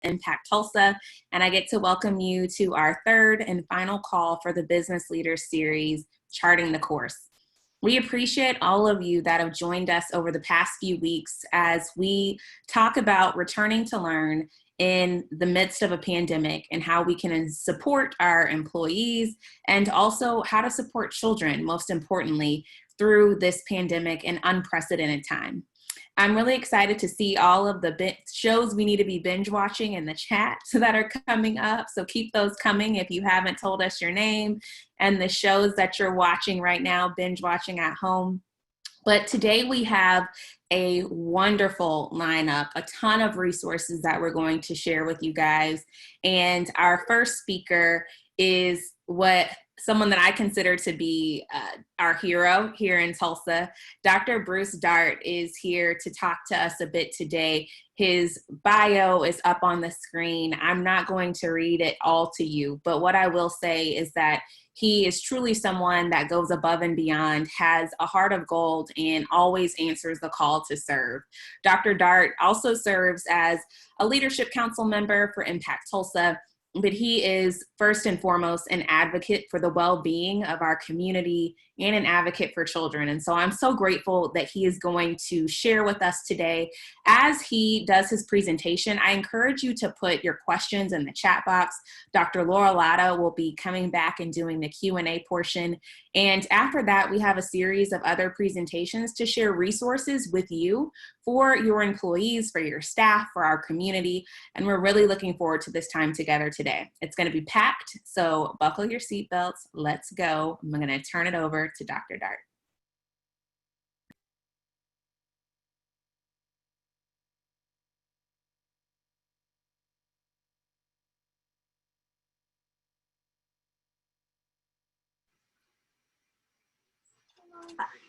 ImpactTulsa, and I get to welcome you to our third and final call for the Business Leaders Series, Charting the Course. We appreciate all of you that have joined us over the past few weeks as we talk about returning to learn in the midst of a pandemic and how we can support our employees and also how to support children, most importantly, through this pandemic and unprecedented time. I'm really excited to see all of the shows we need to be binge watching in the chat that are coming up. So keep those coming if you haven't told us your name and the shows that you're watching right now, binge watching at home. But today we have a wonderful lineup, a ton of resources that we're going to share with you guys. And our first speaker is someone that I consider to be our hero here in Tulsa. Dr. Bruce Dart is here to talk to us a bit today. His bio is up on the screen. I'm not going to read it all to you, but what I will say is that he is truly someone that goes above and beyond, has a heart of gold, and always answers the call to serve. Dr. Dart also serves as a leadership council member for ImpactTulsa, but he is first and foremost an advocate for the well-being of our community and an advocate for children. And so I'm so grateful that he is going to share with us today. As he does his presentation, I encourage you to put your questions in the chat box. Dr. Laura Latta will be coming back and doing the Q&A portion. And after that, we have a series of other presentations to share resources with you for your employees, for your staff, for our community. And we're really looking forward to this time together today. It's going to be packed, so buckle your seatbelts. Let's go. I'm going to turn it over to Dr. Dart.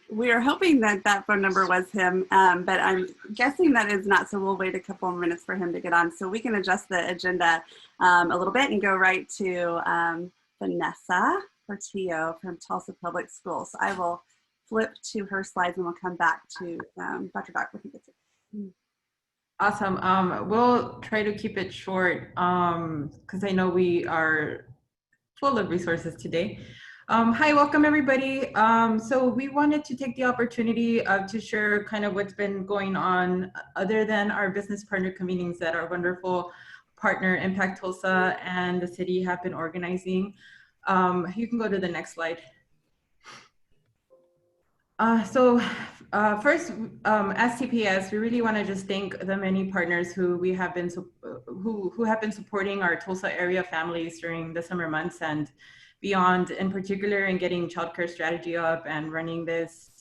We are hoping that that phone number was him, but I'm guessing that is not, so we'll wait a couple of minutes for him to get on so we can adjust the agenda a little bit and go right to Vanessa Portillo from Tulsa Public Schools. So I will flip to her slides and we'll come back to Dr. Dart when he gets it. Awesome. We'll try to keep it short because I know we are full of resources today. Hi, welcome everybody. So we wanted to take the opportunity to share kind of what's been going on other than our business partner convenings that our wonderful partner ImpactTulsa and the city have been organizing. You can go to the next slide. First, as TPS, we really want to just thank the many partners who we have been who have been supporting our Tulsa area families during the summer months and beyond, in particular in getting childcare strategy up and running this.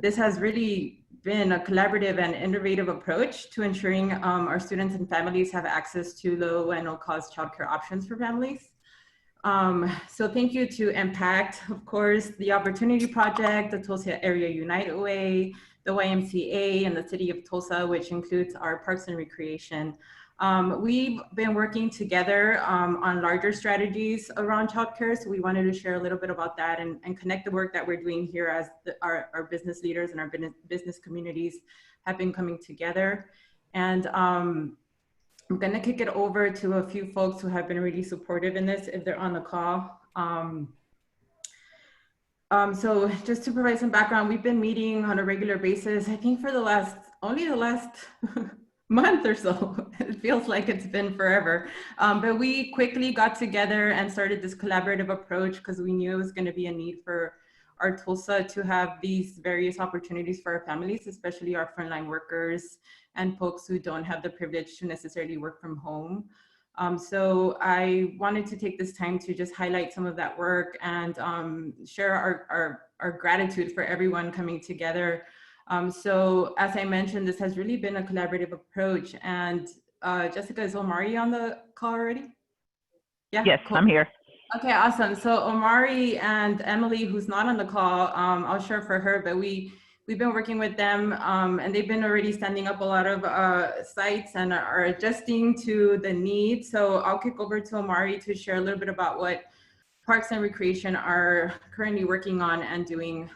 This has really been a collaborative and innovative approach to ensuring our students and families have access to low and no cost childcare options for families. So thank you to Impact, of course, the Opportunity Project, the Tulsa Area United Way, the YMCA, and the City of Tulsa, which includes our Parks and Recreation. We've been working together on larger strategies around childcare, so we wanted to share a little bit about that and connect the work that we're doing here as our business leaders and our business communities have been coming together. And I'm going to kick it over to a few folks who have been really supportive in this if they're on the call. So just to provide some background, we've been meeting on a regular basis, I think for only the last month or so. It feels like it's been forever. But we quickly got together and started this collaborative approach because we knew it was going to be a need for our Tulsa to have these various opportunities for our families, especially our frontline workers and folks who don't have the privilege to necessarily work from home. So I wanted to take this time to just highlight some of that work and share our gratitude for everyone coming together. So as I mentioned, this has really been a collaborative approach. And Jessica, is Omari on the call already? Yeah. Yes, cool. I'm here. Okay, awesome. So Omari and Emily, who's not on the call, I'll share for her, but we've been working with them and they've been already standing up a lot of sites and are adjusting to the need. So I'll kick over to Omari to share a little bit about what Parks and Recreation are currently working on and doing.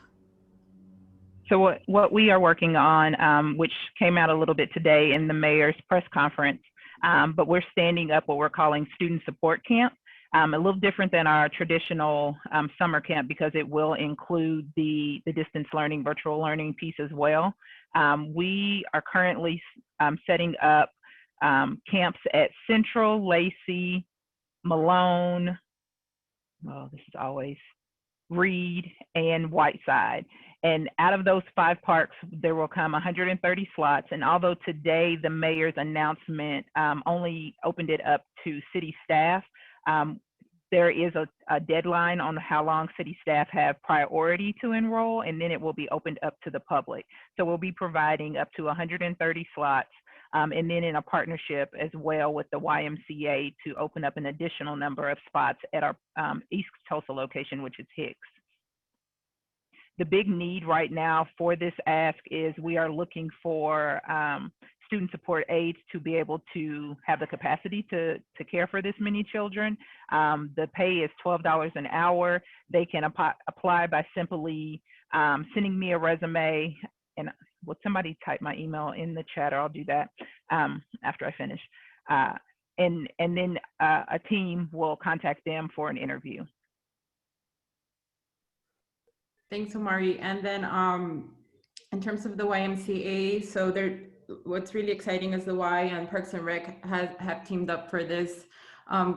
So what we are working on, which came out a little bit today in the mayor's press conference, but we're standing up what we're calling student support camp. A little different than our traditional summer camp because it will include the distance learning, virtual learning piece as well. We are currently setting up camps at Central, Lacey, Malone, oh, this is always Reed, and Whiteside. And out of those 5 parks, there will come 130 slots. And although today the mayor's announcement only opened it up to city staff, there is a deadline on how long city staff have priority to enroll, and then it will be opened up to the public. So we'll be providing up to 130 slots, and then in a partnership as well with the YMCA to open up an additional number of spots at our East Tulsa location, which is Hicks. The big need right now for this ask is we are looking for student support aides to be able to have the capacity to care for this many children. The pay is $12 an hour. They can apply by simply sending me a resume, and would somebody type my email in the chat, or I'll do that after I finish. And then a team will contact them for an interview. Thanks, Omari. And then in terms of the YMCA, so what's really exciting is the Y and Parks and Rec have teamed up for this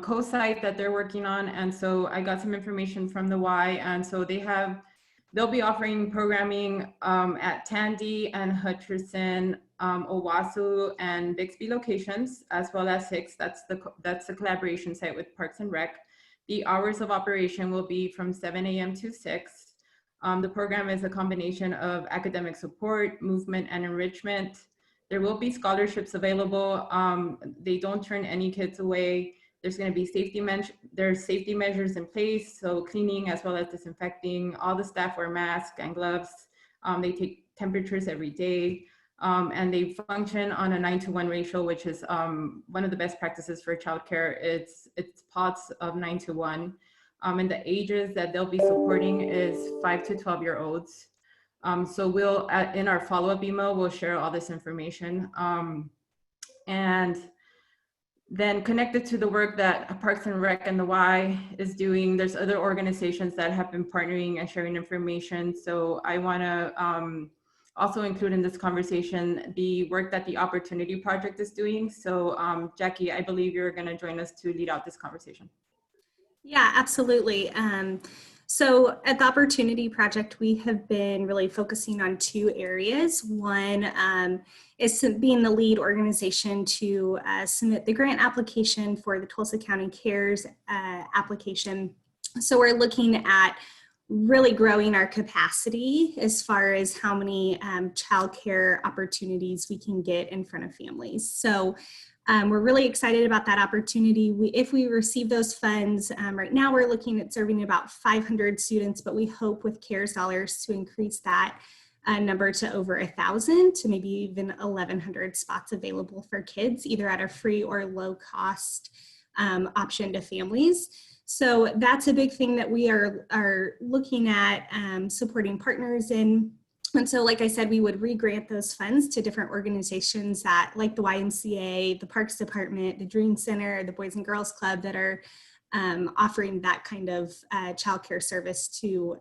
co-site that they're working on. And so I got some information from the Y, and so they'll be offering programming at Tandy and Hutcherson, Owasso and Bixby locations, as well as Hicks. That's the collaboration site with Parks and Rec. The hours of operation will be from 7 a.m. to 6. The program is a combination of academic support, movement, and enrichment. There will be scholarships available. They don't turn any kids away. There's going to be safety measures in place, so cleaning as well as disinfecting. All the staff wear masks and gloves. They take temperatures every day, and they function on a 9-to-1 ratio, which is one of the best practices for childcare. It's pods of 9-to-1. And the ages that they'll be supporting is 5 to 12-year-olds. So we'll, in our follow-up email, we'll share all this information. And then connected to the work that Parks and Rec and the Y is doing, there's other organizations that have been partnering and sharing information. So I wanna also include in this conversation the work that the Opportunity Project is doing. So Jackie, I believe you're gonna join us to lead out this conversation. Yeah, absolutely. So at the Opportunity Project, we have been really focusing on 2 areas. One is being the lead organization to submit the grant application for the Tulsa County CARES application. So we're looking at really growing our capacity as far as how many childcare opportunities we can get in front of families. So we're really excited about that opportunity. If we receive those funds, right now we're looking at serving about 500 students, but we hope with CARES dollars to increase that number to over 1,000 to maybe even 1,100 spots available for kids, either at a free or low cost option to families. So that's a big thing that we are looking at supporting partners in. And so, like I said, we would re-grant those funds to different organizations that, like the YMCA, the Parks Department, the Dream Center, the Boys and Girls Club, that are offering that kind of childcare service to,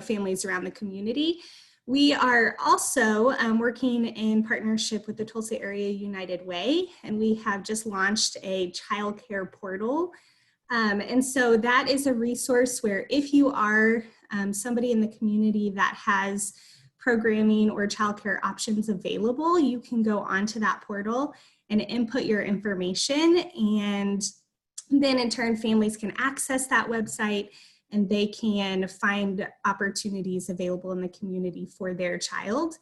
families around the community. We are also working in partnership with the Tulsa Area United Way, and we have just launched a childcare portal. And so that is a resource where if you are somebody in the community that has programming or childcare options available, you can go onto that portal and input your information, and then in turn families can access that website and they can find opportunities available in the community for their child.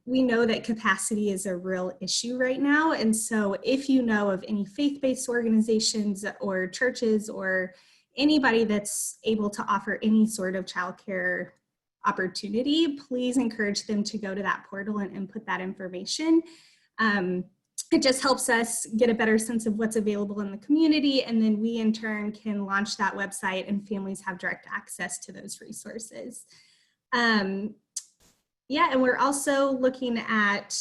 We know that capacity is a real issue right now, and so if you know of any faith-based organizations or churches or anybody that's able to offer any sort of childcare opportunity, please encourage them to go to that portal and input that information. It just helps us get a better sense of what's available in the community, and then we in turn can launch that website and families have direct access to those resources. Yeah, and we're also looking at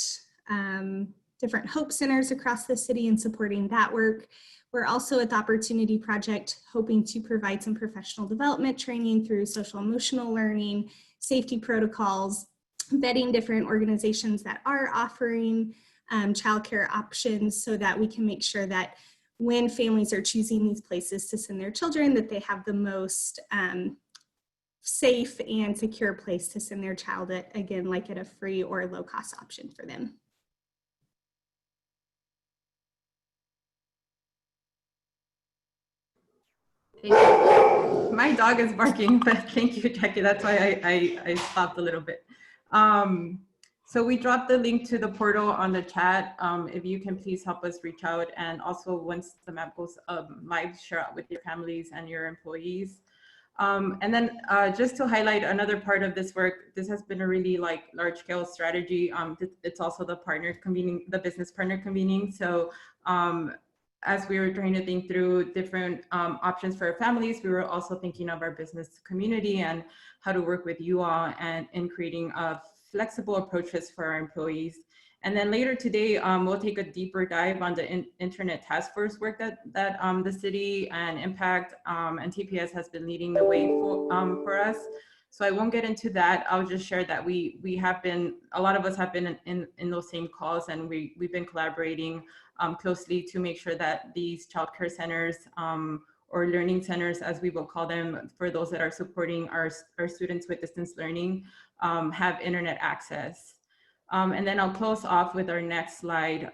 different Hope Centers across the city and supporting that work. We're also at the Opportunity Project hoping to provide some professional development training through social emotional learning, safety protocols, vetting different organizations that are offering childcare options so that we can make sure that when families are choosing these places to send their children, that they have the most safe and secure place to send their child at, again, like at a free or low cost option for them. My dog is barking, but thank you, Jackie. That's why I stopped a little bit. So we dropped the link to the portal on the chat. If you can please help us reach out, and also once the map goes live, share out with your families and your employees. And then just to highlight another part of this work, this has been a really large scale strategy. It's also the partner convening, the business partner convening. So as we were trying to think through different options for our families, we were also thinking of our business community and how to work with you all and in creating flexible approaches for our employees. And then later today, we'll take a deeper dive on the internet task force work that the city and Impact and TPS has been leading the way for us. So I won't get into that. I'll just share that we have been, a lot of us have been in those same calls, and we've been collaborating closely to make sure that these childcare centers or learning centers, as we will call them, for those that are supporting our students with distance learning, have internet access. And then I'll close off with our next slide.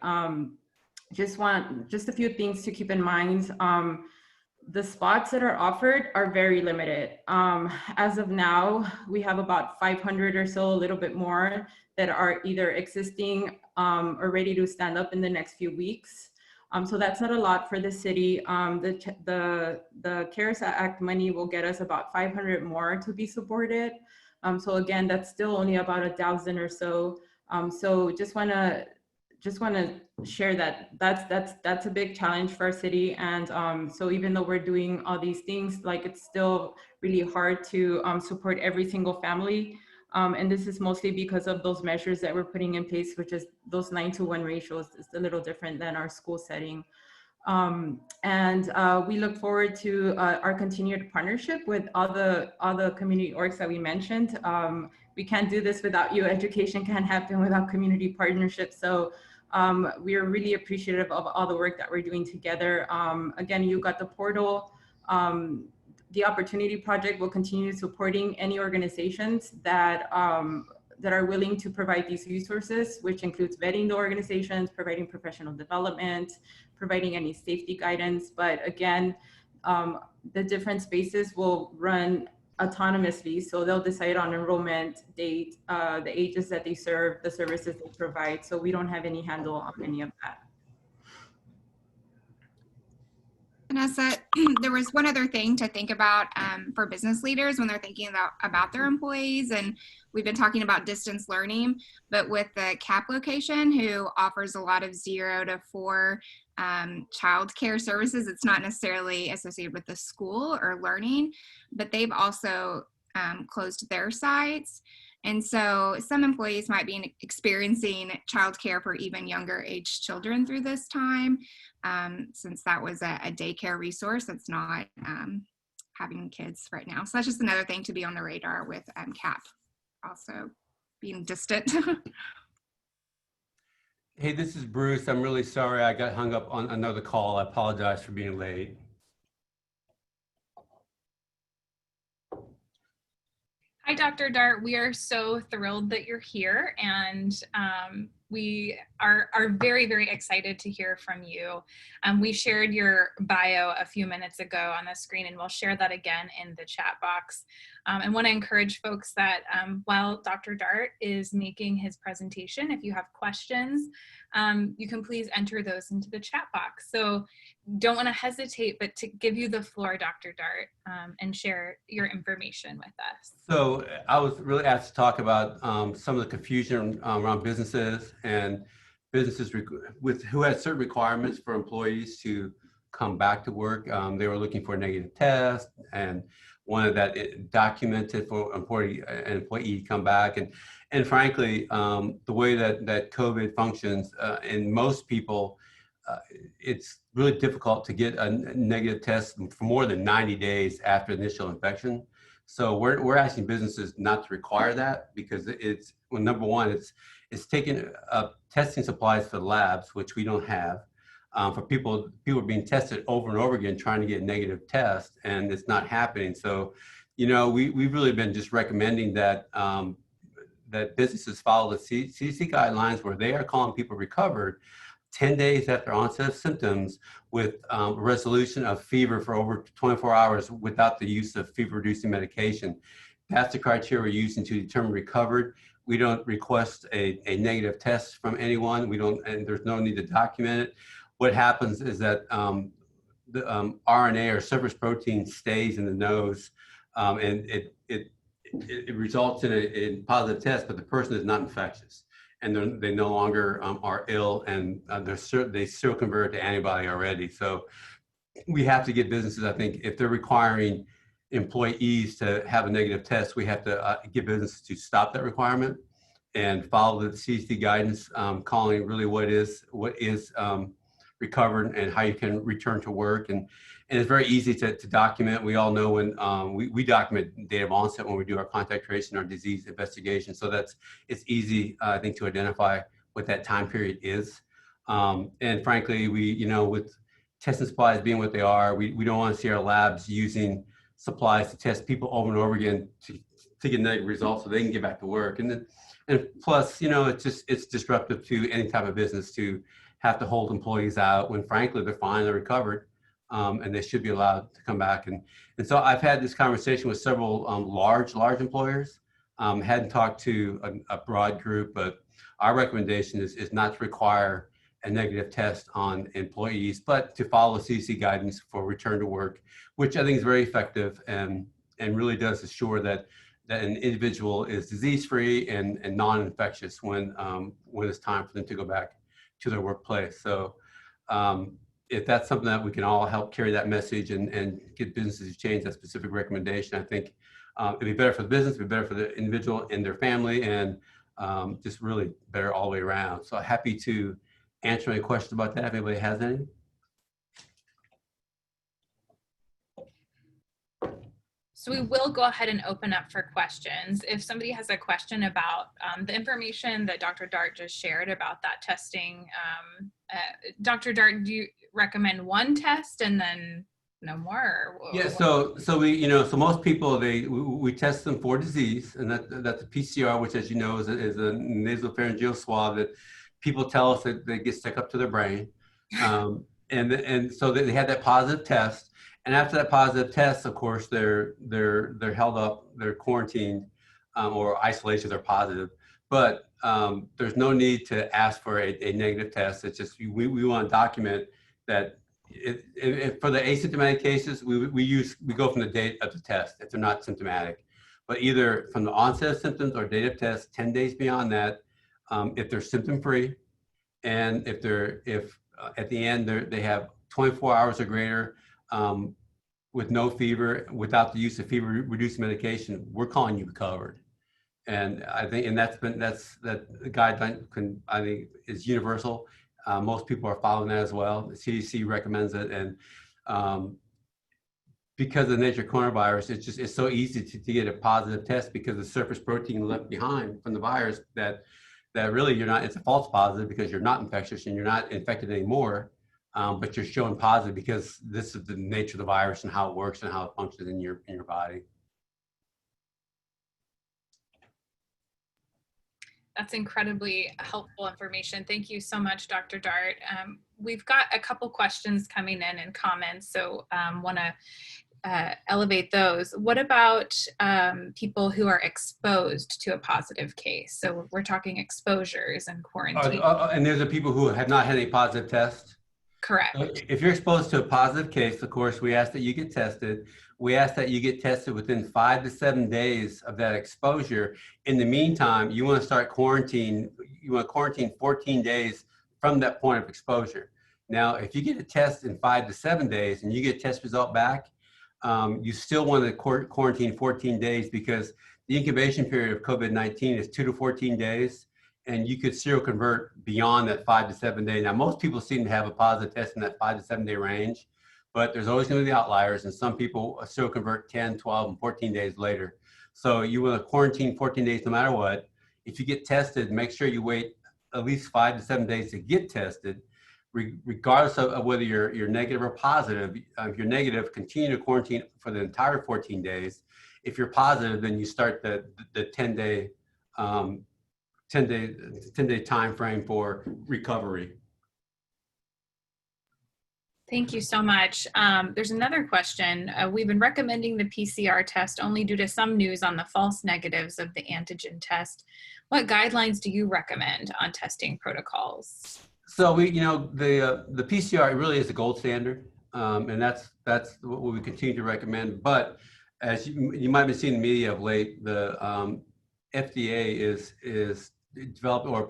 Just a few things to keep in mind. The spots that are offered are very limited. As of now, we have about 500 or so, a little bit more, that are either existing or ready to stand up in the next few weeks. So that's not a lot for the city. The CARES Act money will get us about 500 more to be supported. So again, that's still only about 1,000 or so. So just want to share that that's a big challenge for our city. And so even though we're doing all these things, it's still really hard to support every single family. And this is mostly because of those measures that we're putting in place, which is those 9-to-1 ratios. It's a little different than our school setting. And we look forward to our continued partnership with all the community orgs that we mentioned. We can't do this without you. Education can't happen without community partnerships. So we are really appreciative of all the work that we're doing together. Again, you got the portal. The Opportunity Project will continue supporting any organizations that are willing to provide these resources, which includes vetting the organizations, providing professional development, providing any safety guidance. But again, the different spaces will run autonomously. So they'll decide on enrollment date, the ages that they serve, the services they provide. So we don't have any handle on any of that. Vanessa, there was one other thing to think about for business leaders when they're thinking about their employees. And we've been talking about distance learning, but with the CAP location, who offers a lot of 0 to 4 childcare services, it's not necessarily associated with the school or learning, but they've also closed their sites. And so some employees might be experiencing childcare for even younger age children through this time, since that was a daycare resource that's not having kids right now. So that's just another thing to be on the radar with CAP also being distant. Hey, this is Bruce. I'm really sorry I got hung up on another call. I apologize for being late. Hi, Dr. Dart. We are so thrilled that you're here, and we are very, very excited to hear from you. We shared your bio a few minutes ago on the screen, and we'll share that again in the chat box. And want to encourage folks that while Dr. Dart is making his presentation, if you have questions, you can please enter those into the chat box. So don't want to hesitate, but to give you the floor, Dr. Dart, and share your information with us. So I was really asked to talk about some of the confusion around businesses and businesses who had certain requirements for employees to come back to work. They were looking for a negative test and wanted that documented for an employee to come back. And And frankly, the way that COVID functions, in most people, it's really difficult to get a negative test for more than 90 days after initial infection. So we're asking businesses not to require that, because it's, well, number one, it's taking testing supplies for the labs, which we don't have. For people are being tested over and over again trying to get a negative test, and it's not happening. So, we've really been just recommending that that businesses follow the CDC guidelines, where they are calling people recovered 10 days after onset of symptoms with resolution of fever for over 24 hours without the use of fever-reducing medication. That's the criteria we're using to determine recovered. We don't request a negative test from anyone. We don't, and there's no need to document it. What happens is that the RNA or surface protein stays in the nose, and it results in a positive test, but the person is not infectious, and they no longer are ill, and they still convert to antibody already. So we have to get businesses, I think, if they're requiring employees to have a negative test, we have to get businesses to stop that requirement and follow the CDC guidance, calling really what is recovered and how you can return to work. And it's very easy to document. We all know when we document date of onset when we do our contact tracing, our disease investigation. So it's easy, I think, to identify what that time period is. And frankly, with testing supplies being what they are, we don't want to see our labs using supplies to test people over and over again to get negative results so they can get back to work. And plus, it's disruptive to any type of business to have to hold employees out when frankly they're fine, they're recovered, and they should be allowed to come back. And so I've had this conversation with several large employers. Hadn't talked to a broad group, but our recommendation is not to require a negative test on employees, but to follow CDC guidance for return to work, which I think is very effective and really does assure that an individual is disease-free and non-infectious when it's time for them to go back to their workplace. So if that's something that we can all help carry that message and get businesses to change that specific recommendation, I think it'd be better for the business, it'd be better for the individual and their family, and just really better all the way around. So happy to answer any questions about that if anybody has any. So we will go ahead and open up for questions. If somebody has a question about the information that Dr. Dart just shared about that testing, Dr. Dart, do you recommend one test and then no more? Yeah, so most people, we test them for disease, and that's a PCR, which, as you know, is a nasopharyngeal swab that people tell us that they get stuck up to their brain, and so they had that positive test. And after that positive test, of course, they're held up, they're quarantined, or isolated, they're positive. But there's no need to ask for a negative test. It's just we want to document that. If for the asymptomatic cases, we go from the date of the test if they're not symptomatic, but either from the onset of symptoms or date of test 10 days beyond that, if they're symptom free, and if at the end they have 24 hours or greater. With no fever, without the use of fever-reducing medication, we're calling you recovered. And I think, and that guideline I think is universal. Most people are following that as well. The CDC recommends it, and because of the nature of coronavirus, it's so easy to get a positive test because the surface protein left behind from the virus that really you're not. It's a false positive because you're not infectious and you're not infected anymore. But you're showing positive because this is the nature of the virus and how it works and how it functions in your body. That's incredibly helpful information. Thank you so much, Dr. Dart. We've got a couple questions coming in and comments, so want to elevate those. What about people who are exposed to a positive case? So we're talking exposures and quarantine. And there's the people who have not had any positive tests? Correct. If you're exposed to a positive case, of course, we ask that you get tested. We ask that you get tested within 5 to 7 days of that exposure. In the meantime, you want to start quarantine. You want to quarantine 14 days from that point of exposure. Now, if you get a test in 5 to 7 days and you get a test result back, you still want to quarantine 14 days because the incubation period of COVID-19 is 2 to 14 days, and you could seroconvert beyond that 5 to 7 day. Now, most people seem to have a positive test in that 5 to 7 day range, but there's always going to be outliers, and some people seroconvert 10, 12, and 14 days later. So you want to quarantine 14 days no matter what. If you get tested, make sure you wait at least 5 to 7 days to get tested, regardless of whether you're negative or positive. If you're negative, continue to quarantine for the entire 14 days. If you're positive, then you start the 10-day 10-day time frame for recovery. Thank you so much. There's another question. We've been recommending the PCR test only due to some news on the false negatives of the antigen test. What guidelines do you recommend on testing protocols? So the PCR really is the gold standard, and that's what we continue to recommend. But as you might have been seeing in the media of late, the FDA is developed or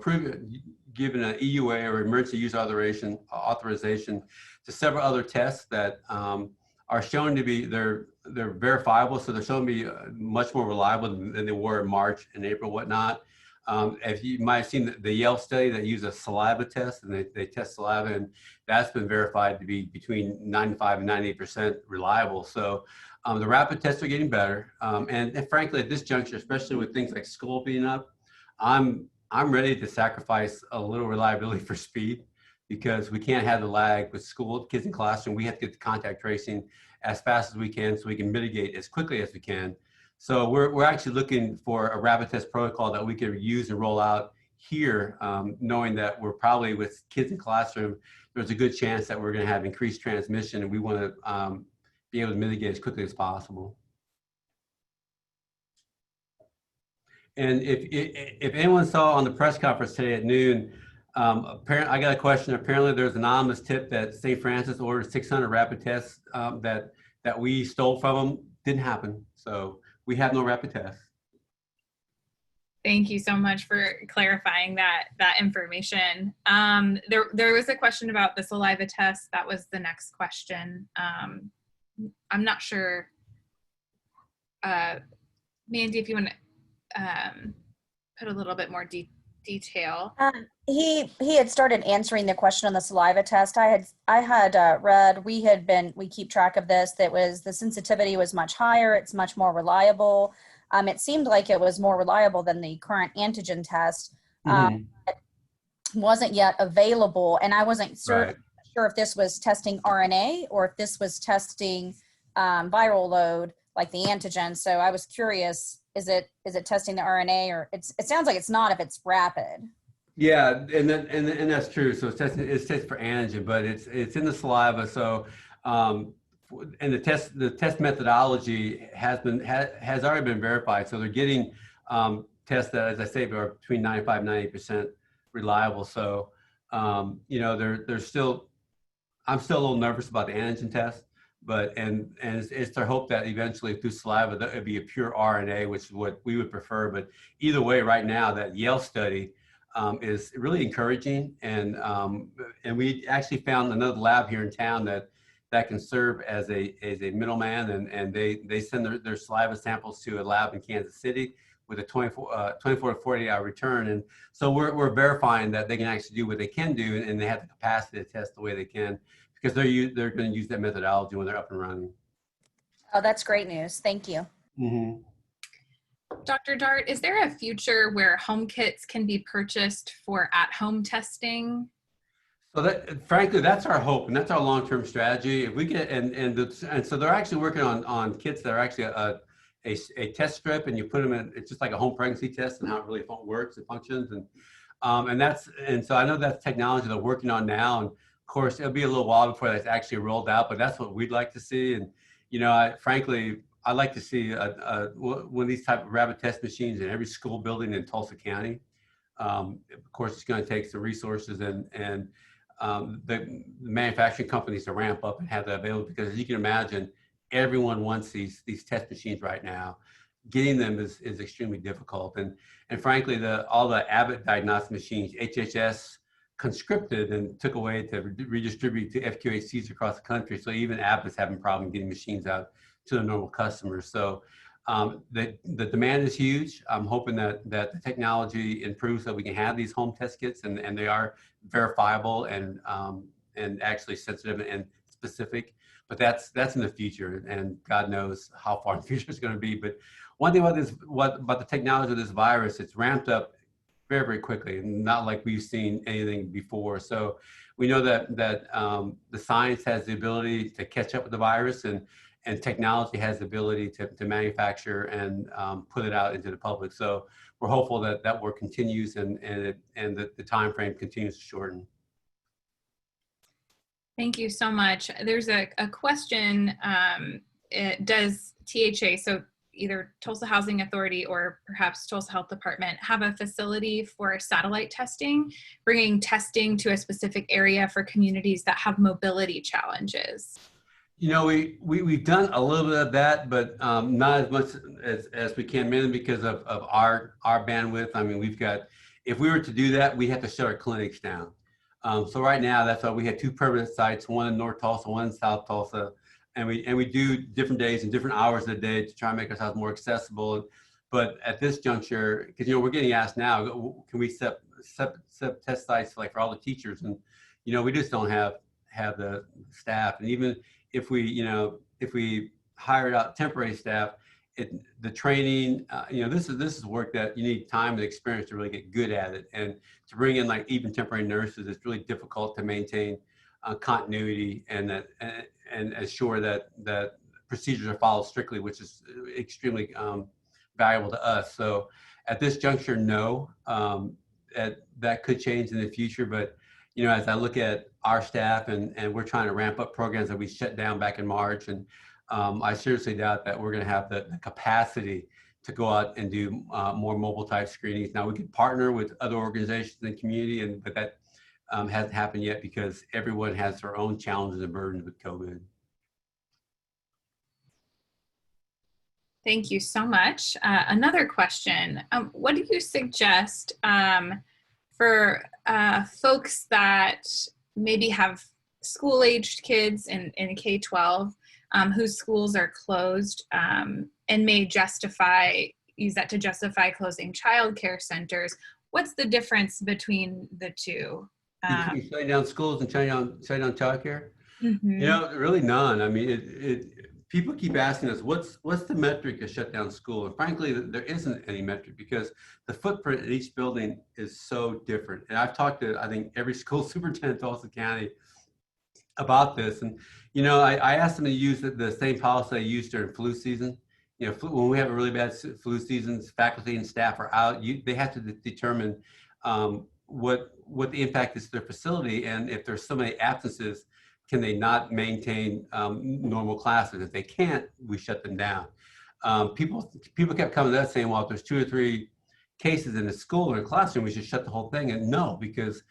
given an EUA or emergency use authorization to several other tests that are shown to be they're verifiable, so they're shown to be much more reliable than they were in March and April, whatnot. If you might have seen the Yale study that used a saliva test, and they test saliva, and that's been verified to be between 95 and 98% reliable. So the rapid tests are getting better, and frankly, at this juncture, especially with things like school being up, I'm ready to sacrifice a little reliability for speed, because we can't have the lag with school kids in classroom. We have to get the contact tracing as fast as we can, so we can mitigate as quickly as we can. So we're actually looking for a rapid test protocol that we can use and roll out here, knowing that we're probably with kids in classroom, there's a good chance that we're going to have increased transmission, and we want to be able to mitigate as quickly as possible. And if anyone saw on the press conference today at noon, apparently, I got a question. Apparently, there's an anonymous tip that St. Francis ordered 600 rapid tests that we stole from them. Didn't happen. So we have no rapid tests. Thank you so much for clarifying that information. There was a question about the saliva test. That was the next question. I'm not sure, Mandy, if you want to put a little bit more detail. He had started answering the question on the saliva test. I had read, we keep track of this, that was the sensitivity was much higher. It's much more reliable. It seemed like it was more reliable than the current antigen test. It wasn't yet available, and I wasn't sure if this was testing RNA or if this was testing viral load like the antigen. So I was curious, is it testing the RNA, or it sounds like it's not if it's rapid. Yeah, and that's true. So it's tested for antigen, but it's in the saliva. So and the test methodology has already been verified. So they're getting tests that, as I say, are between 95 and 98% reliable. So they're still, I'm still a little nervous about the antigen test, but and it's their hope that eventually through saliva that it'd be a pure RNA, which is what we would prefer. But either way, right now that Yale study is really encouraging, and we actually found another lab here in town that can serve as a middleman, and they send their saliva samples to a lab in Kansas City with a 24 to 48 hour return. And so we're verifying that they can actually do what they can do, and they have the capacity to test the way they can, because they're going to use that methodology when they're up and running. Oh, that's great news. Thank you. Mm-hmm. Dr. Dart, is there a future where home kits can be purchased for at-home testing? So frankly, that's our hope, and that's our long-term strategy. If we get and so they're actually working on kits that are actually a test strip, and you put them in. It's just like a home pregnancy test, and how it really works and functions, and so I know that's technology they're working on now. And of course, it'll be a little while before that's actually rolled out, but that's what we'd like to see. And frankly, I'd like to see one of these type of rapid test machines in every school building in Tulsa County. Of course, it's going to take some resources and the manufacturing companies to ramp up and have that available, because as you can imagine, everyone wants these test machines right now. Getting them is extremely difficult. And frankly, all the Abbott diagnostic machines, HHS conscripted and took away to redistribute to FQHCs across the country. So even Abbott's having a problem getting machines out to the normal customers. So The demand is huge. I'm hoping that the technology improves so we can have these home test kits and they are verifiable and actually sensitive and specific. But that's in the future, and God knows how far in the future it's going to be. But one thing about about the technology of this virus, it's ramped up very, very quickly, not like we've seen anything before. So we know that the science has the ability to catch up with the virus, and technology has the ability to manufacture and put it out into the public. So we're hopeful that work continues and the time frame continues to shorten. Thank you so much. There's a question, does THA, so either Tulsa Housing Authority or perhaps Tulsa Health Department, have a facility for satellite testing, bringing testing to a specific area for communities that have mobility challenges? You know, we've done a little bit of that, but not as much as we can, mainly because of our bandwidth. I mean, if we were to do that, we have to shut our clinics down. So right now, that's why we have 2 permanent sites, one in North Tulsa, one in South Tulsa, and we do different days and different hours of the day to try and make ourselves more accessible. But at this juncture, because we're getting asked now, can we set test sites like for all the teachers, and we just don't have the staff, and even if we hired out temporary staff, the training, this is work that you need time and experience to really get good at it. And to bring in like even temporary nurses, it's really difficult to maintain continuity and assure that procedures are followed strictly, which is extremely valuable to us. So at this juncture, no, that could change in the future. But as I look at our staff and we're trying to ramp up programs that we shut down back in March, and I seriously doubt that we're going to have the capacity to go out and do more mobile type screenings. Now we could partner with other organizations in the community, but that hasn't happened yet because everyone has their own challenges and burdens with COVID. Thank you so much. Another question, what do you suggest for folks that maybe have school-aged kids in K-12 whose schools are closed and may use that to justify closing childcare centers? What's the difference between the two? Shutting down schools and shutting down childcare? Mm-hmm. Really none. I mean, people keep asking us, what's the metric to shut down school? And frankly, there isn't any metric because the footprint in each building is so different. And I've talked to, I think, every school superintendent in Tulsa County about this. And, I asked them to use the same policy they used during flu season. When we have a really bad flu season, faculty and staff are out, they have to determine what the impact is to their facility. And if there's so many absences, can they not maintain normal classes? If they can't, we shut them down. People kept coming to us saying, well, if there's 2 or 3 cases in a school or a classroom, we should shut the whole thing. And no, because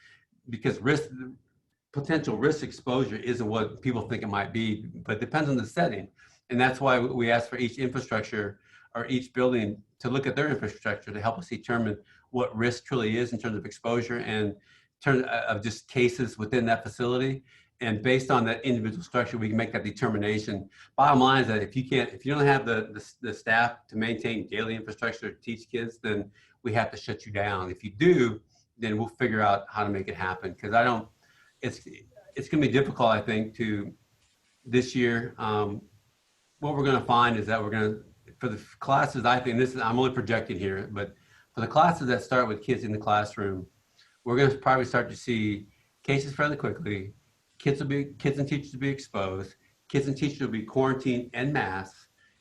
potential risk exposure isn't what people think it might be, but it depends on the setting. And that's why we ask for each infrastructure or each building to look at their infrastructure to help us determine what risk truly is in terms of exposure and of just cases within that facility. And based on that individual structure, we can make that determination. Bottom line is that if you don't have the staff to maintain daily infrastructure to teach kids, then we have to shut you down. If you do, then we'll figure out how to make it happen. Because it's going to be difficult, I think, to this year. What we're going to find is that for the classes, I think I'm only projecting here, but for the classes that start with kids in the classroom, we're going to probably start to see cases fairly quickly. Kids and teachers will be exposed. Kids and teachers will be quarantined en masse.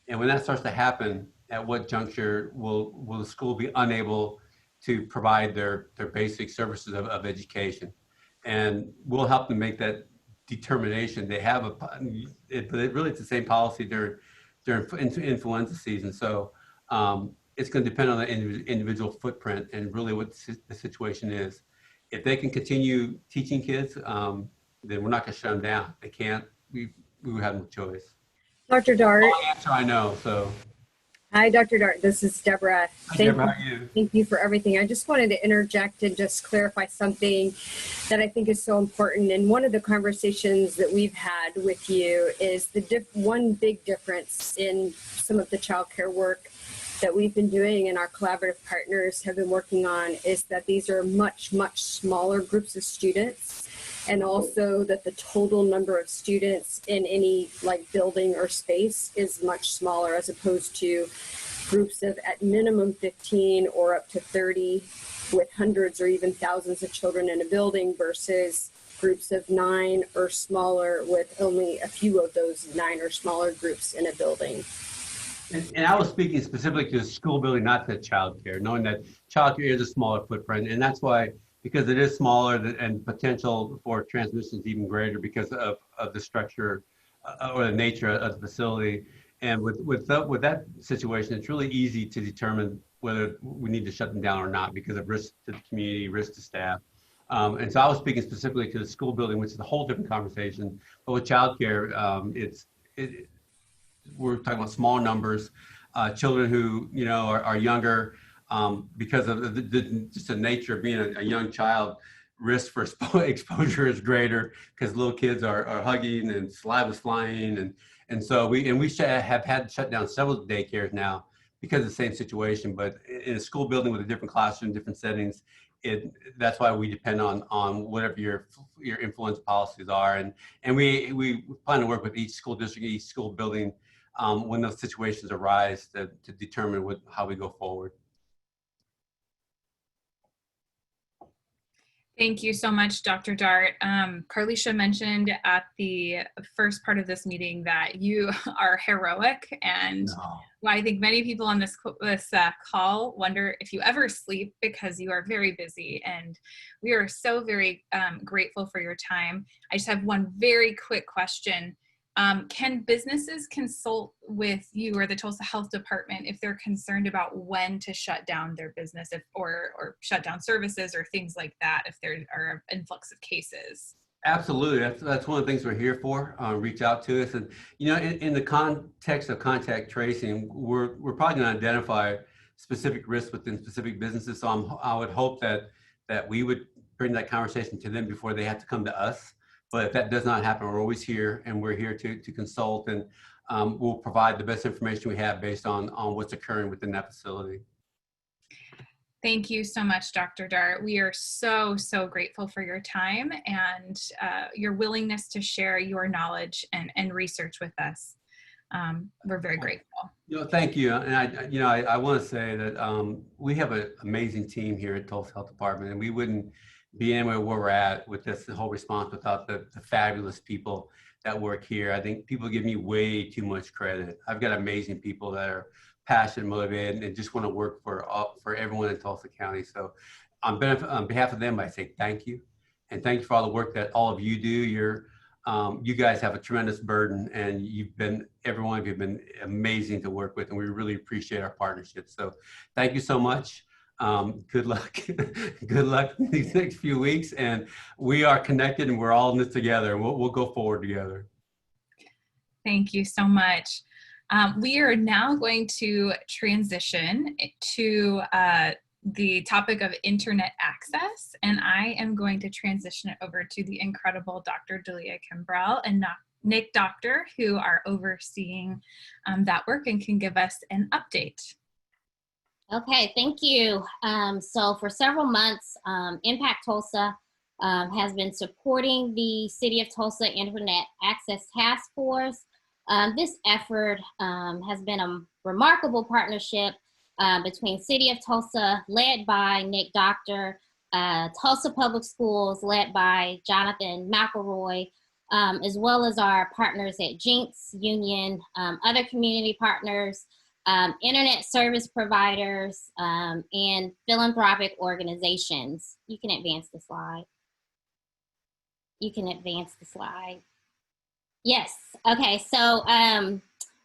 And when that starts to happen, at what juncture will the school be unable to provide their basic services of education? And we'll help them make that determination. They have it's the same policy during influenza season. So it's going to depend on the individual footprint and really what the situation is. If they can continue teaching kids, then we're not going to shut them down. They can't. We would have no choice. Dr. Dart. Long answer, I know. So. Hi, Dr. Dart. This is Deborah. Deborah, how are you? Thank you for everything. I just wanted to interject and just clarify something that I think is so important. And one of the conversations that we've had with you is the one big difference in some of the childcare work that we've been doing and our collaborative partners have been working on is that these are much, much smaller groups of students, and also that the total number of students in any like building or space is much smaller, as opposed to groups of at minimum 15 or up to 30 with hundreds or even thousands of children in a building versus groups of 9 or smaller with only a few of those 9 or smaller groups in a building. And I was speaking specifically to the school building, not to childcare, knowing that childcare is a smaller footprint. And that's why, because it is smaller and potential for transmission is even greater because of the structure or the nature of the facility. And with that situation, it's really easy to determine whether we need to shut them down or not because of risk to the community, risk to staff. And so I was speaking specifically to the school building, which is a whole different conversation. But with childcare, we're talking about small numbers, children who are younger because of just the nature of being a young child. Risk for exposure is greater because little kids are hugging and saliva's flying, and so we have had to shut down several daycares now because of the same situation. But in a school building with a different classroom, different settings, that's why we depend on whatever your influence policies are, and we plan to work with each school district, each school building when those situations arise to determine how we go forward. Thank you so much, Dr. Dart. Carlisha mentioned at the first part of this meeting that you are heroic, and I think many people on this call wonder if you ever sleep because you are very busy, and we are so very grateful for your time. I just have one very quick question. Can businesses consult with you or the Tulsa Health Department if they're concerned about when to shut down their business or shut down services or things like that if there are an influx of cases? Absolutely. That's one of the things we're here for. Reach out to us. And, in the context of contact tracing, we're probably going to identify specific risks within specific businesses. So I would hope that we would bring that conversation to them before they have to come to us. But if that does not happen, we're always here, and we're here to consult, and we'll provide the best information we have based on what's occurring within that facility. Thank you so much, Dr. Dart. We are so, so grateful for your time and your willingness to share your knowledge and research with us. We're very grateful. Thank you. And I want to say that we have an amazing team here at Tulsa Health Department, and we wouldn't be anywhere where we're at with this whole response without the fabulous people that work here. I think people give me way too much credit. I've got amazing people that are passionate, motivated, and just want to work for everyone in Tulsa County. So on behalf of them, I say thank you. And thank you for all the work that all of you do. You guys have a tremendous burden, and every one of you have been amazing to work with, and we really appreciate our partnership. So thank you so much. Good luck. Good luck these next few weeks, and we are connected, and we're all in this together, and we'll go forward together. Thank you so much. We are now going to transition to the topic of internet access, and I am going to transition it over to the incredible Dr. Delia Kimbrell and Nick Doctor, who are overseeing that work and can give us an update. Okay, thank you. So for several months, ImpactTulsa has been supporting the City of Tulsa Internet Access Task Force. This effort has been a remarkable partnership between City of Tulsa, led by Nick Doctor, Tulsa Public Schools, led by Jonathan McElroy, as well as our partners at Jinx Union, other community partners, internet service providers, and philanthropic organizations. You can advance the slide. Yes. Okay. So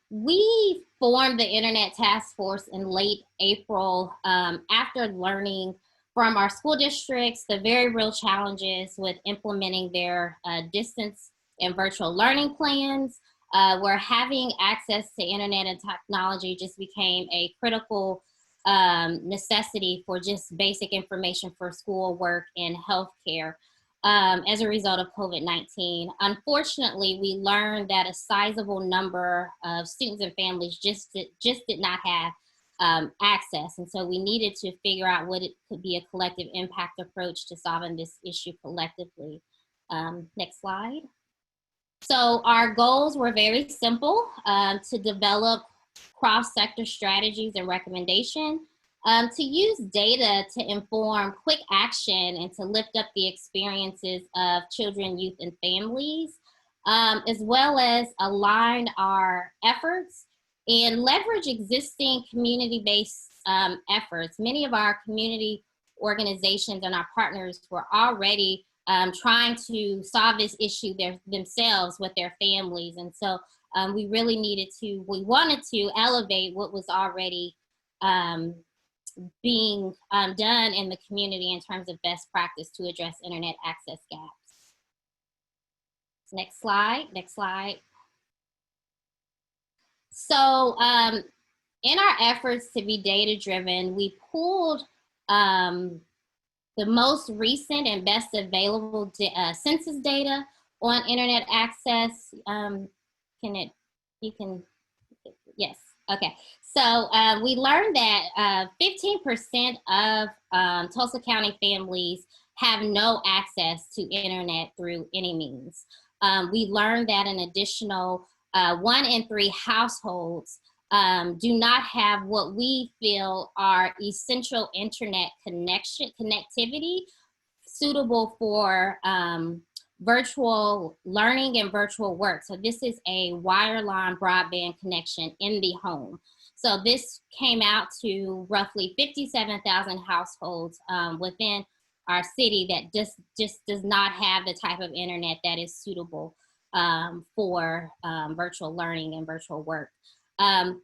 we formed the Internet Task Force in late April after learning from our school districts the very real challenges with implementing their distance and virtual learning plans. where having access to internet and technology just became a critical necessity for just basic information for school, work, and healthcare as a result of COVID-19. Unfortunately, we learned that a sizable number of students and families just did not have access. And so we needed to figure out what it could be a collective impact approach to solving this issue collectively. Next slide. So our goals were very simple, to develop cross-sector strategies and recommendations, to use data to inform quick action and to lift up the experiences of children, youth, and families, as well as align our efforts and leverage existing community-based efforts. Many of our community organizations and our partners were already trying to solve this issue themselves with their families. And so we really we wanted to elevate what was already being done in the community in terms of best practice to address internet access gaps. Next slide, next slide. So in our efforts to be data-driven, we pulled the most recent and best available census data on internet access. Yes, okay. So we learned that 15% of Tulsa County families have no access to internet through any means. We learned that an additional 1 in 3 households do not have what we feel are essential internet connectivity suitable for virtual learning and virtual work. So this is a wireline broadband connection in the home. So this came out to roughly 57,000 households within our city that just does not have the type of internet that is suitable for virtual learning and virtual work.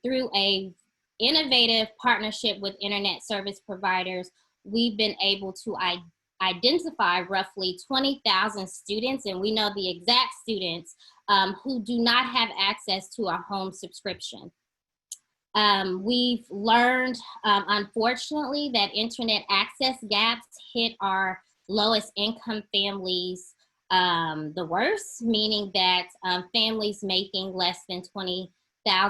Through a innovative partnership with internet service providers, we've been able to identify roughly 20,000 students, and we know the exact students who do not have access to a home subscription. We've learned, unfortunately, that internet access gaps hit our lowest income families the worst, meaning that families making less than $20,000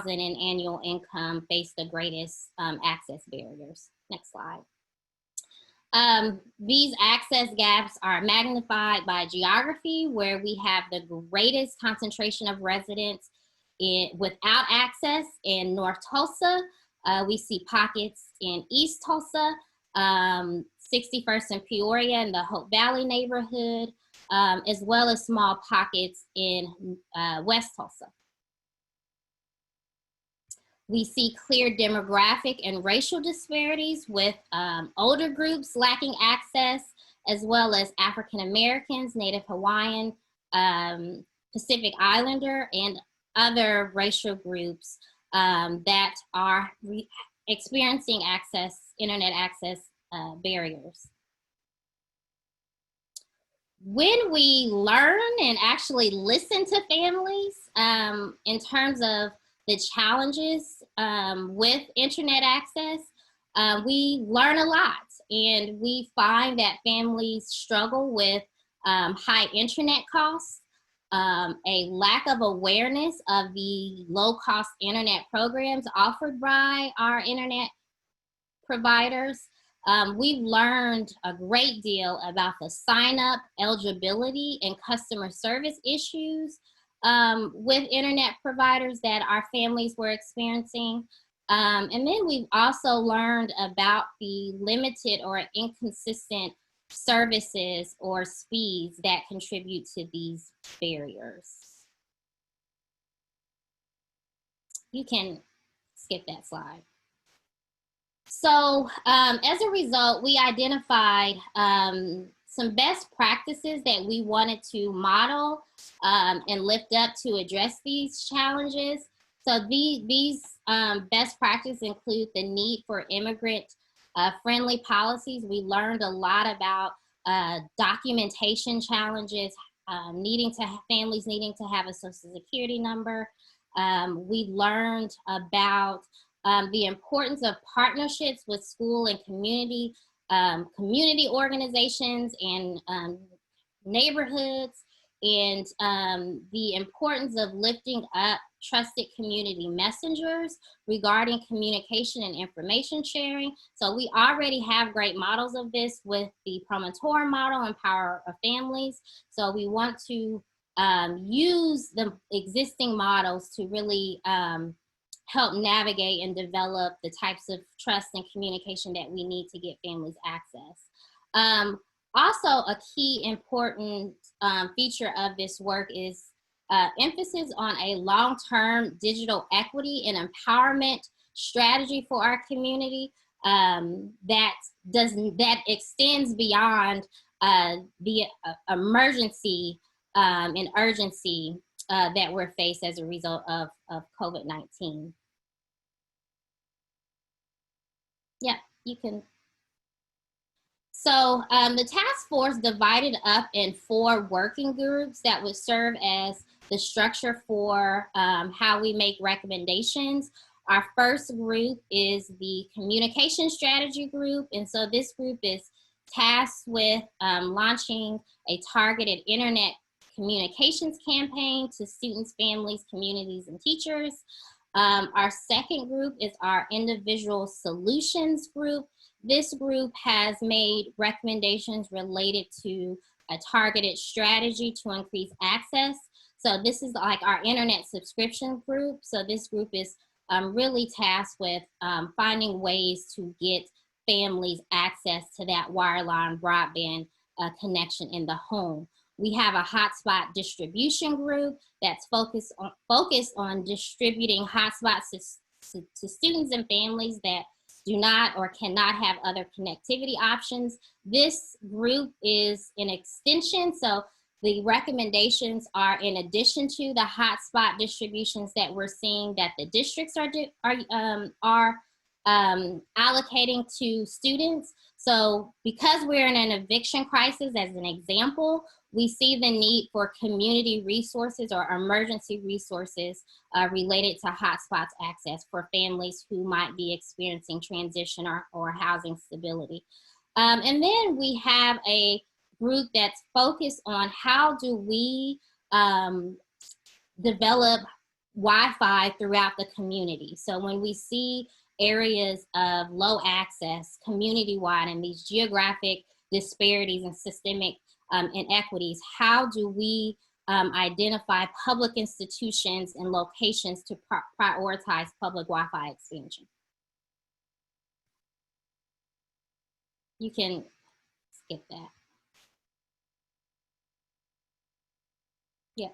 in annual income face the greatest access barriers. Next slide. These access gaps are magnified by geography, where we have the greatest concentration of residents without access in North Tulsa. We see pockets in East Tulsa, 61st and Peoria in the Hope Valley neighborhood, as well as small pockets in West Tulsa. We see clear demographic and racial disparities with older groups lacking access, as well as African Americans, Native Hawaiian, Pacific Islander, and other racial groups that are experiencing internet access barriers. When we learn and actually listen to families in terms of the challenges with internet access, we learn a lot, and we find that families struggle with high internet costs, a lack of awareness of the low-cost internet programs offered by our internet providers. We've learned a great deal about the sign-up, eligibility, and customer service issues with internet providers that our families were experiencing. And then we've also learned about the limited or inconsistent services or speeds that contribute to these barriers. You can skip that slide. So as a result, we identified some best practices that we wanted to model and lift up to address these challenges. So these best practices include the need for immigrant-friendly policies. We learned a lot about documentation challenges, families needing to have a Social Security number. We learned about the importance of partnerships with school and community organizations and neighborhoods, and the importance of lifting up trusted community messengers regarding communication and information sharing. So we already have great models of this with the Promontory model and Power of Families. So we want to use the existing models to really help navigate and develop the types of trust and communication that we need to get families access. Also, a key important feature of this work is emphasis on a long-term digital equity and empowerment strategy for our community that extends beyond the emergency and urgency that we're faced as a result of COVID-19. Yeah, you can. So the task force divided up in 4 working groups that would serve as the structure for how we make recommendations. Our first group is the communication strategy group. And so this group is tasked with launching a targeted internet communications campaign to students, families, communities, and teachers. Our second group is our individual solutions group. This group has made recommendations related to a targeted strategy to increase access. So this is like our internet subscription group. So this group is really tasked with finding ways to get families access to that wireline broadband connection in the home. We have a hotspot distribution group that's focused on distributing hotspots to students and families that do not or cannot have other connectivity options. This group is an extension, so the recommendations are in addition to the hotspot distributions that we're seeing that the districts are allocating to students. So because we're in an eviction crisis, as an example, we see the need for community resources or emergency resources related to hotspots access for families who might be experiencing transition or housing stability. And then we have a group that's focused on how do we develop Wi-Fi throughout the community. So when we see areas of low access community-wide and these geographic disparities and systemic inequities, how do we identify public institutions and locations to prioritize public Wi-Fi expansion? You can skip that. Yeah.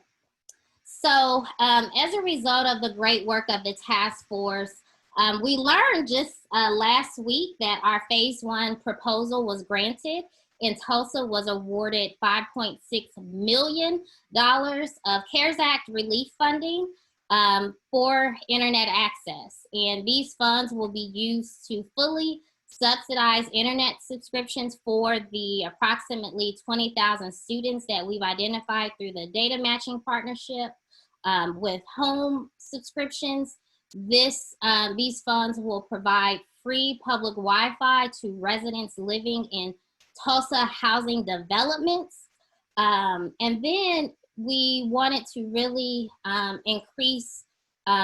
So as a result of the great work of the task force, we learned just last week that our phase 1 proposal was granted, and Tulsa was awarded $5.6 million of CARES Act relief funding for internet access. And these funds will be used to fully subsidize internet subscriptions for the approximately 20,000 students that we've identified through the data matching partnership with home subscriptions. These funds will provide free public Wi-Fi to residents living in Tulsa housing developments. And then we wanted to really increase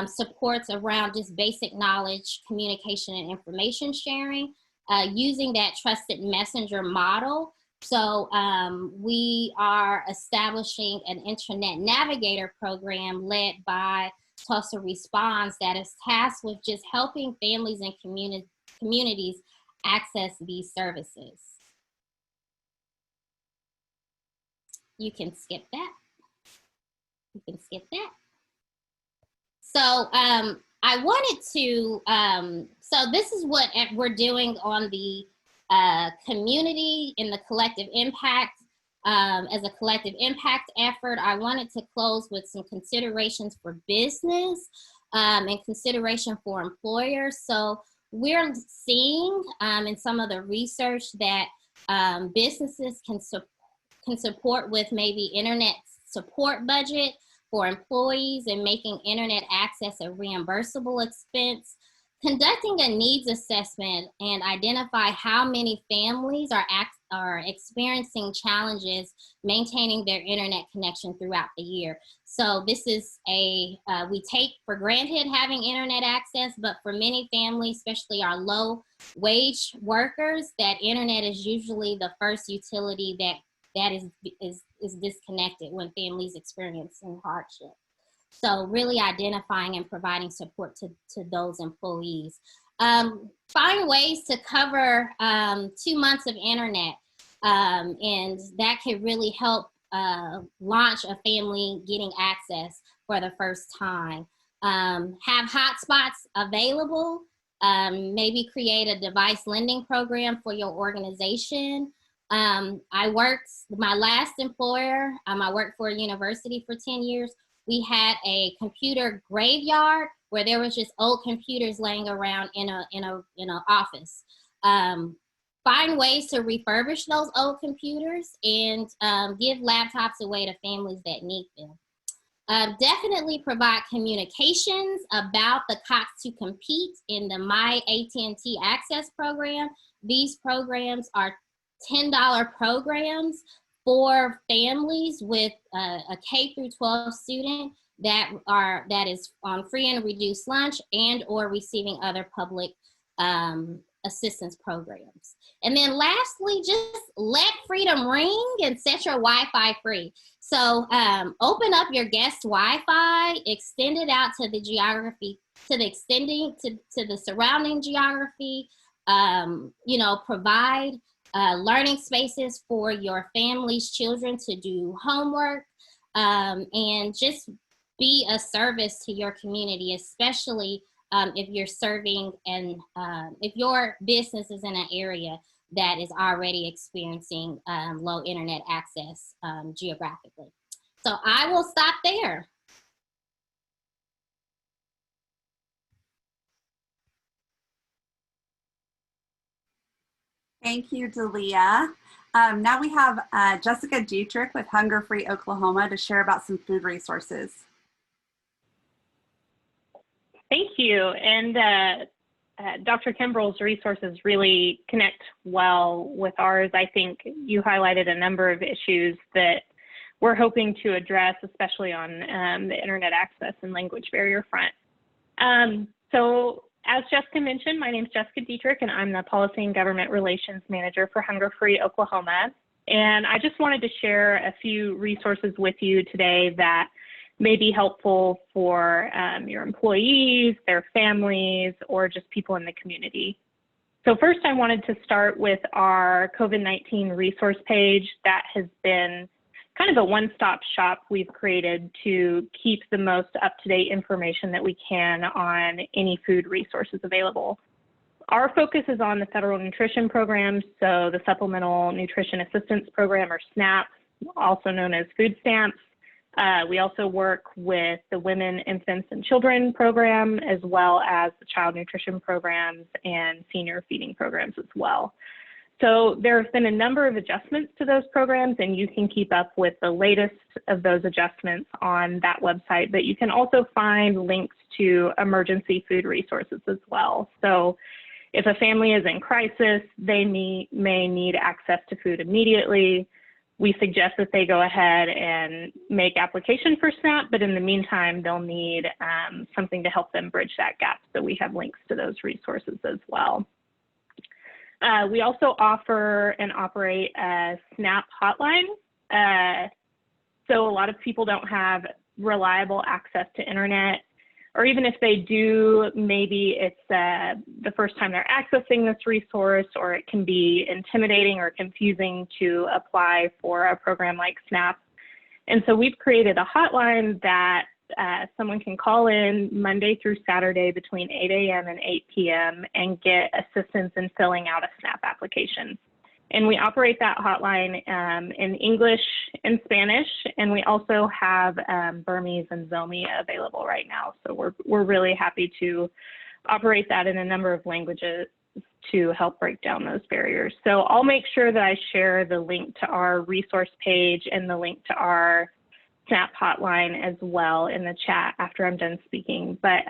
supports around just basic knowledge, communication, and information sharing using that trusted messenger model. So we are establishing an internet navigator program led by Tulsa Responds that is tasked with just helping families and communities access these services. You can skip that. You can skip that. So I wanted to, so this is what we're doing on the community in the collective impact. As a collective impact effort, I wanted to close with some considerations for business and consideration for employers. So we're seeing in some of the research that businesses can support with maybe internet support budget for employees and making internet access a reimbursable expense, conducting a needs assessment and identify how many families are experiencing challenges maintaining their internet connection throughout the year. So this is we take for granted having internet access, but for many families, especially our low wage workers, that internet is usually the first utility that is disconnected when families experience hardship. So really identifying and providing support to those employees. Find ways to cover 2 months of internet, and that can really help launch a family getting access for the first time. Have hotspots available. Maybe create a device lending program for your organization. My last employer, I worked for a university for 10 years. We had a computer graveyard where there was just old computers laying around in an office. Find ways to refurbish those old computers and give laptops away to families that need them. Definitely provide communications about the Cox to Compete in the My AT&T Access program. These programs are $10 programs for families with a K through 12 student that is on free and reduced lunch and or receiving other public assistance programs. And then lastly, just let freedom ring and set your Wi-Fi free. So open up your guest Wi-Fi, extend it out to the geography, to the surrounding geography, provide learning spaces for your family's children to do homework, and just be a service to your community, especially if you're serving and if your business is in an area that is already experiencing low internet access geographically. So I will stop there. Thank you, Dalia. Now we have Jessica Dietrich with Hunger Free Oklahoma to share about some food resources. Thank you. And Dr. Kimbrell's resources really connect well with ours. I think you highlighted a number of issues that we're hoping to address, especially on the internet access and language barrier front. So as Jessica mentioned, my name is Jessica Dietrich, and I'm the Policy and Government Relations Manager for Hunger Free Oklahoma. And I just wanted to share a few resources with you today that may be helpful for your employees, their families, or just people in the community. So first, I wanted to start with our COVID-19 resource page that has been kind of a one-stop shop we've created to keep the most up-to-date information that we can on any food resources available. Our focus is on the federal nutrition programs, so the Supplemental Nutrition Assistance Program, or SNAP, also known as food stamps. We also work with the Women, Infants, and Children program, as well as the child nutrition programs and senior feeding programs as well. So there have been a number of adjustments to those programs, and you can keep up with the latest of those adjustments on that website, but you can also find links to emergency food resources as well. So if a family is in crisis, they may need access to food immediately. We suggest that they go ahead and make application for SNAP, but in the meantime, they'll need something to help them bridge that gap. So we have links to those resources as well. We also offer and operate a SNAP hotline. So a lot of people don't have reliable access to internet, or even if they do, maybe it's the first time they're accessing this resource, or it can be intimidating or confusing to apply for a program like SNAP. And so we've created a hotline that someone can call in Monday through Saturday between 8 a.m. and 8 p.m. and get assistance in filling out a SNAP application. And we operate that hotline in English and Spanish, and we also have Burmese and Zomi available right now. So we're really happy to operate that in a number of languages to help break down those barriers. So I'll make sure that I share the link to our resource page and the link to our SNAP hotline as well in the chat after I'm done speaking. But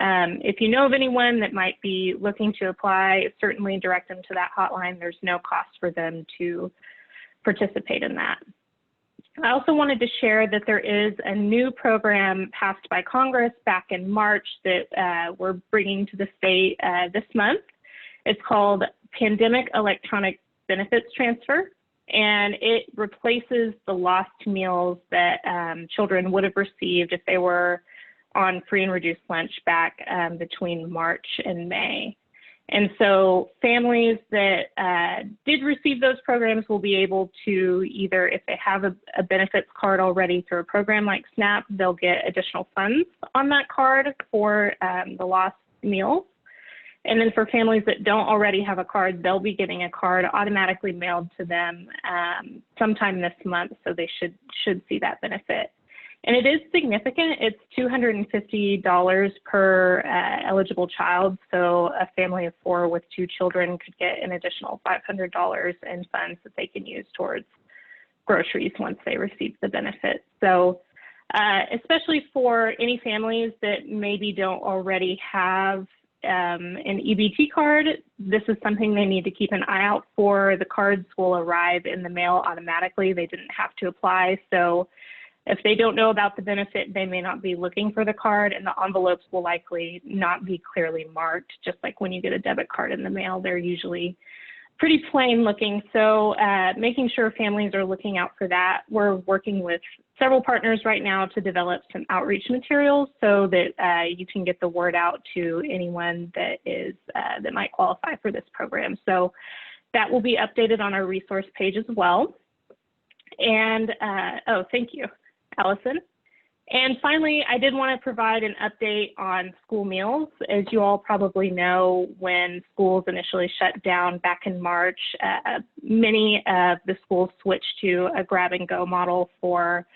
if you know of anyone that might be looking to apply, certainly direct them to that hotline. There's no cost for them to participate in that. I also wanted to share that there is a new program passed by Congress back in March that we're bringing to the state this month. It's called Pandemic Electronic Benefits Transfer, and it replaces the lost meals that children would have received if they were on free and reduced lunch back between March and May. And so families that did receive those programs will be able to either, if they have a benefits card already through a program like SNAP, they'll get additional funds on that card for the lost meals. And then for families that don't already have a card, they'll be getting a card automatically mailed to them sometime this month, so they should see that benefit. And it is significant. It's $250 per eligible child. So a family of 4 with 2 children could get an additional $500 in funds that they can use towards groceries once they receive the benefit. So especially for any families that maybe don't already have an EBT card, this is something they need to keep an eye out for. The cards will arrive in the mail automatically. They didn't have to apply. So if they don't know about the benefit, they may not be looking for the card, and the envelopes will likely not be clearly marked. Just like when you get a debit card in the mail, they're usually pretty plain looking. So making sure families are looking out for that. We're working with several partners right now to develop some outreach materials so that you can get the word out to anyone that is that might qualify for this program. So that will be updated on our resource page as well. And oh, thank you, Allison. And finally, I did want to provide an update on school meals. As you all probably know, when schools initially shut down back in March, many of the schools switched to a grab and go model for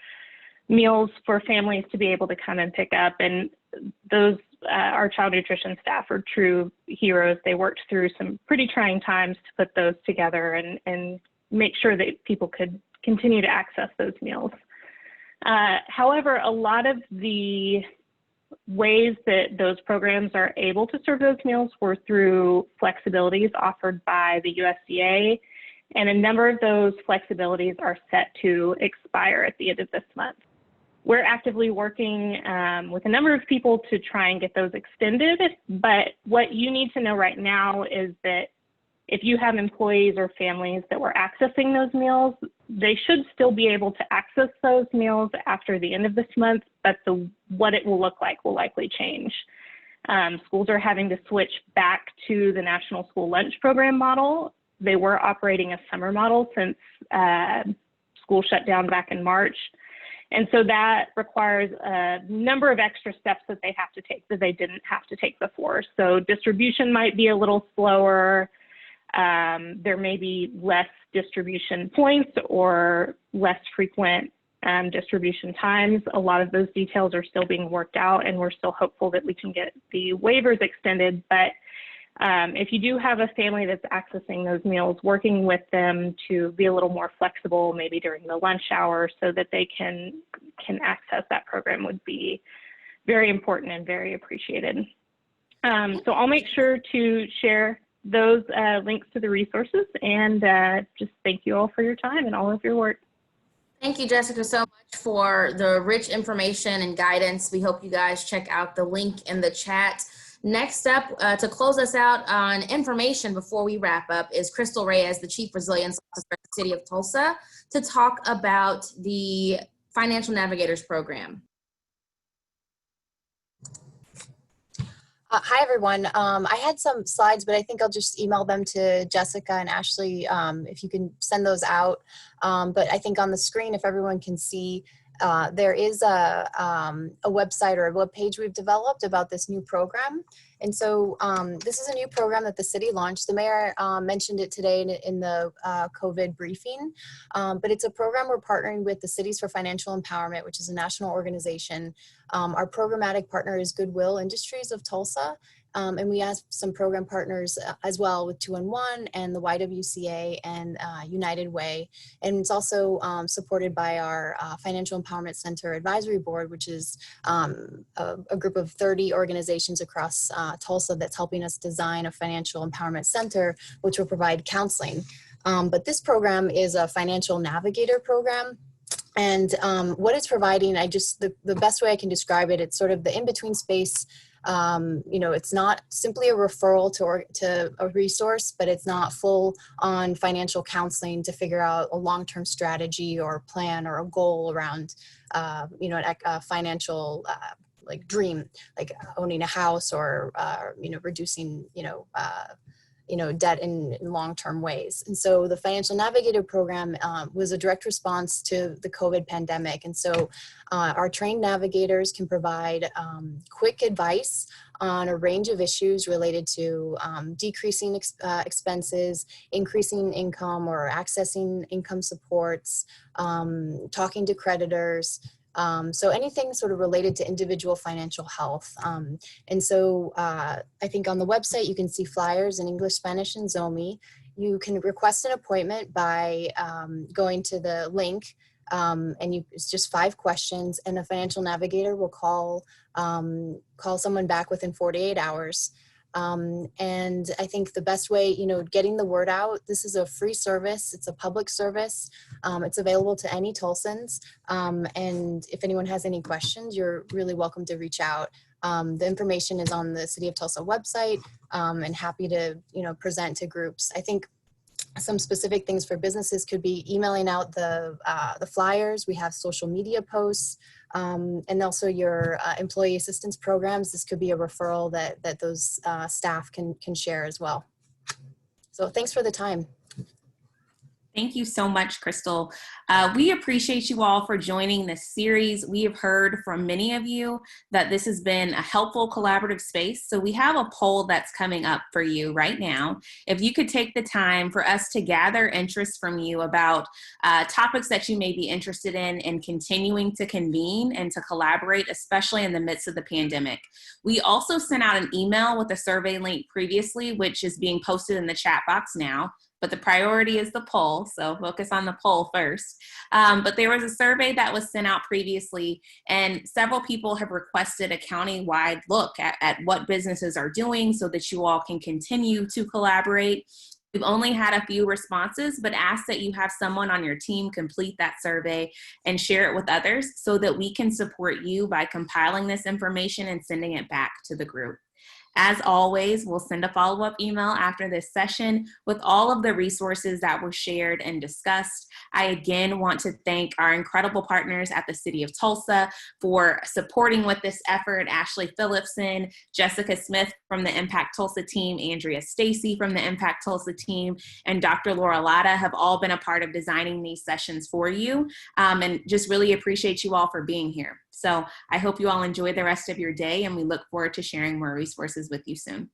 meals for families to be able to come and pick up. And those, our child nutrition staff are true heroes. They worked through some pretty trying times to put those together and make sure that people could continue to access those meals. However, a lot of the ways that those programs are able to serve those meals were through flexibilities offered by the USDA, and a number of those flexibilities are set to expire at the end of this month. We're actively working with a number of people to try and get those extended, but what you need to know right now is that if you have employees or families that were accessing those meals, they should still be able to access those meals after the end of this month, but what it will look like will likely change. Schools are having to switch back to the National School Lunch Program model. They were operating a summer model since school shut down back in March. And so that requires a number of extra steps that they have to take that they didn't have to take before. So distribution might be a little slower. There may be less distribution points or less frequent distribution times. A lot of those details are still being worked out, and we're still hopeful that we can get the waivers extended. But if you do have a family that's accessing those meals, working with them to be a little more flexible, maybe during the lunch hour, so that they can access that program would be very important and very appreciated. So I'll make sure to share those links to the resources, and just thank you all for your time and all of your work. Thank you, Jessica, so much for the rich information and guidance. We hope you guys check out the link in the chat. Next up, to close us out on information before we wrap up, is Crystal Reyes, the Chief Resilience Officer at the City of Tulsa, to talk about the Financial Navigators program. Hi, everyone. I had some slides, but I think I'll just email them to Jessica and Ashley if you can send those out. But I think on the screen, if everyone can see, there is a website or a web page we've developed about this new program. And so this is a new program that the city launched. The mayor mentioned it today in the COVID briefing, but it's a program we're partnering with the Cities for Financial Empowerment, which is a national organization. Our programmatic partner is Goodwill Industries of Tulsa. And we have some program partners as well with 2-in-1 and the YWCA and United Way. And it's also supported by our Financial Empowerment Center Advisory Board, which is a group of 30 organizations across Tulsa that's helping us design a financial empowerment center, which will provide counseling. But this program is a financial navigator program. And what it's providing, the best way I can describe it, it's sort of the in-between space. It's not simply a referral to a resource, but it's not full on financial counseling to figure out a long-term strategy or plan or a goal around, a financial like dream, like owning a house or, reducing, debt in long-term ways. And so the Financial Navigator program was a direct response to the COVID pandemic. And so our trained navigators can provide quick advice on a range of issues related to decreasing expenses, increasing income or accessing income supports, talking to creditors, so anything sort of related to individual financial health. And so I think on the website, you can see flyers in English, Spanish, and Zomi. You can request an appointment by going to the link, and it's just 5 questions, and a financial navigator will call someone back within 48 hours. And I think the best way, getting the word out, this is a free service. It's a public service. It's available to any Tulsans. And if anyone has any questions, you're really welcome to reach out. The information is on the City of Tulsa website, and happy to, present to groups. I think some specific things for businesses could be emailing out the flyers. We have social media posts, and also your employee assistance programs. This could be a referral that those staff can share as well. So thanks for the time. Thank you so much, Crystal. We appreciate you all for joining this series. We have heard from many of you that this has been a helpful collaborative space. So we have a poll that's coming up for you right now. If you could take the time for us to gather interest from you about topics that you may be interested in continuing to convene and to collaborate, especially in the midst of the pandemic. We also sent out an email with a survey link previously, which is being posted in the chat box now. But the priority is the poll, so focus on the poll first. But there was a survey that was sent out previously, and several people have requested a county-wide look at what businesses are doing so that you all can continue to collaborate. We've only had a few responses, but ask that you have someone on your team complete that survey and share it with others so that we can support you by compiling this information and sending it back to the group. As always, we'll send a follow-up email after this session with all of the resources that were shared and discussed. I again want to thank our incredible partners at the City of Tulsa for supporting with this effort. Ashley Phillipson, Jessica Smith from the ImpactTulsa team, Andrea Stacy from the ImpactTulsa team, and Dr. Laura Latta have all been a part of designing these sessions for you, and just really appreciate you all for being here. So I hope you all enjoy the rest of your day, and we look forward to sharing more resources with you soon.